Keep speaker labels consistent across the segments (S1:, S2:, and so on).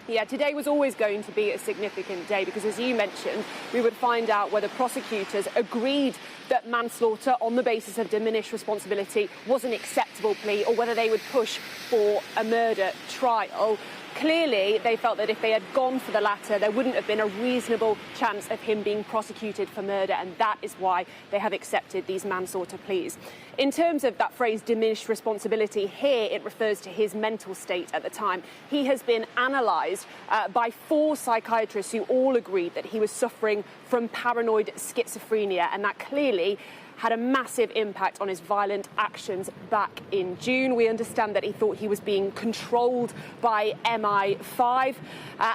S1: Yeah, today was always going to be a significant day because, as you mentioned, we would find out whether prosecutors agreed that manslaughter on the basis of diminished responsibility was an acceptable plea or whether they would push for a murder trial. Clearly, they felt that if they had gone for the latter, there wouldn't have been a reasonable chance of him being prosecuted for murder, and that is why they have accepted these manslaughter pleas. In terms of that phrase, diminished responsibility, here it refers to his mental state at the time. He has been analysed by 4 psychiatrists who all agreed that he was suffering from paranoid schizophrenia, and that clearly had a massive impact on his violent actions back in June. We understand that he thought he was being controlled by MI5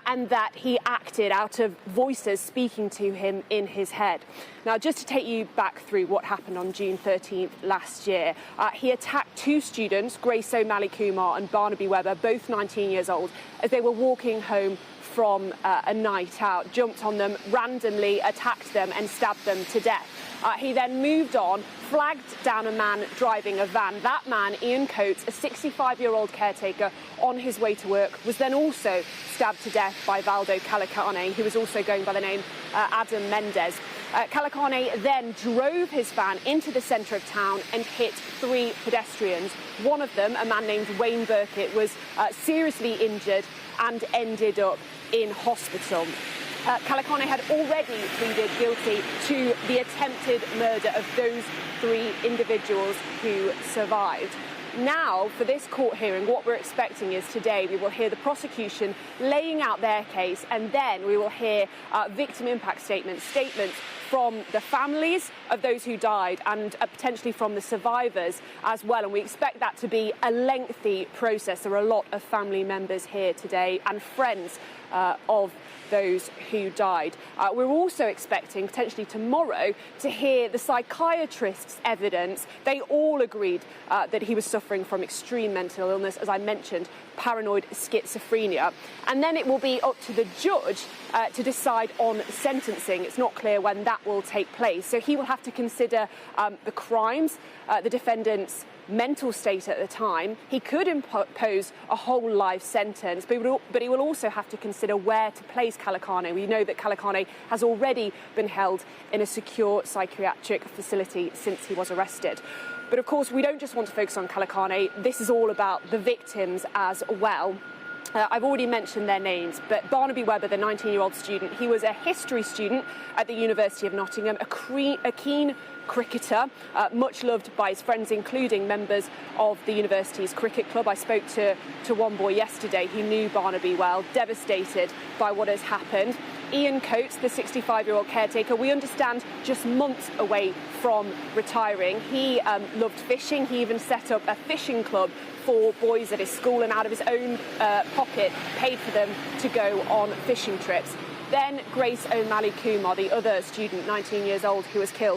S1: and that he acted out of voices speaking to him in his head. Now, just to take you back through what happened on June 13th last year, he attacked 2 students, Grace O'Malley Kumar and Barnaby Webber, both 19 years old, as they were walking home from a night out, jumped on them randomly, attacked them and stabbed them to death. He then moved on, flagged down a man driving a van. That man, Ian Coates, a 65-year-old caretaker on his way to work, was then also stabbed to death by Valdo Calocane, who was also going by the name Adam Mendez. Calocane then drove his van into the centre of town and hit 3 pedestrians. One of them, a man named Wayne Burkett, was seriously injured and ended up in hospital. Calocane had already pleaded guilty to the attempted murder of those 3 individuals who survived. Now, for this court hearing, what we're expecting is today we will hear the prosecution laying out their case, and then we will hear victim impact statements from the families of those who died and potentially from the survivors as well. And we expect that to be a lengthy process. There are a lot of family members here today and friends of those who died. We're also expecting potentially tomorrow to hear the psychiatrists' evidence. They all agreed that he was suffering from extreme mental illness, as I mentioned, paranoid schizophrenia. And then it will be up to the judge to decide on sentencing. It's not clear when that will take place. So he will have to consider the crimes, the defendant's mental state at the time. He could impose a whole life sentence, but he will also have to consider where to place Calocane. We know that Calocane has already been held in a secure psychiatric facility since he was arrested. But of course, we don't just want to focus on Calocane. This is all about the victims as well. I've already mentioned their names, but Barnaby Webber, the 19-year-old student, he was a history student at the University of Nottingham, a keen cricketer, much loved by his friends, including members of the university's cricket club. I spoke to one boy yesterday who knew Barnaby well, devastated by what has happened. Ian Coates, the 65-year-old caretaker, we understand just months away from retiring. He loved fishing. He even set up a fishing club for boys at his school and out of his own pocket paid for them to go on fishing trips. Then Grace O'Malley Kumar, the other student, 19 years old, who was killed.